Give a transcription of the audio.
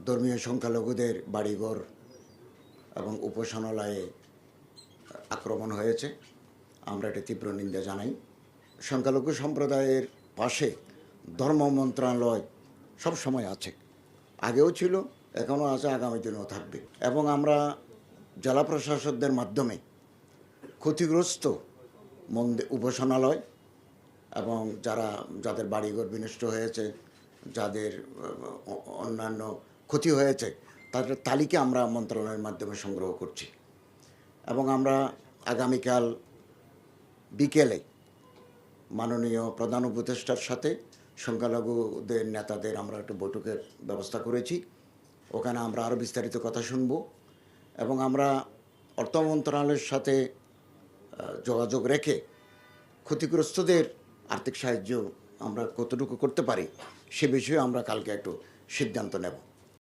ধর্মীয় সংখ্যালঘুদের বাড়িঘর এবং উপাসনালয়ে আক্রমণ হয়েছে। আমরা এটা তীব্র নিন্দা জানাই। সংখ্যালঘু সম্প্রদায়ের পাশে ধর্ম মন্ত্রণালয় সব সময় আছে, আগেও ছিল, এখনও আছে, আগামী দিনেও থাকবে। এবং আমরা জেলা প্রশাসকদের মাধ্যমে ক্ষতিগ্রস্ত উপাসনালয় এবং যাদের বাড়িঘর বিনষ্ট হয়েছে, যাদের অন্যান্য ক্ষতি হয়েছে, তাদের তালিকা আমরা মন্ত্রণালয়ের মাধ্যমে সংগ্রহ করছি। এবং আমরা আগামীকাল বিকেলে মাননীয় প্রধান উপদেষ্টার সাথে সংখ্যালঘুদের নেতাদের আমরা একটা বৈঠকের ব্যবস্থা করেছি। ওখানে আমরা আরও বিস্তারিত কথা শুনব এবং আমরা অর্থ মন্ত্রণালয়ের সাথে যোগাযোগ রেখে ক্ষতিগ্রস্তদের আর্থিক সাহায্য আমরা কতটুকু করতে পারি সে বিষয়ে আমরা কালকে একটু সিদ্ধান্ত নেব।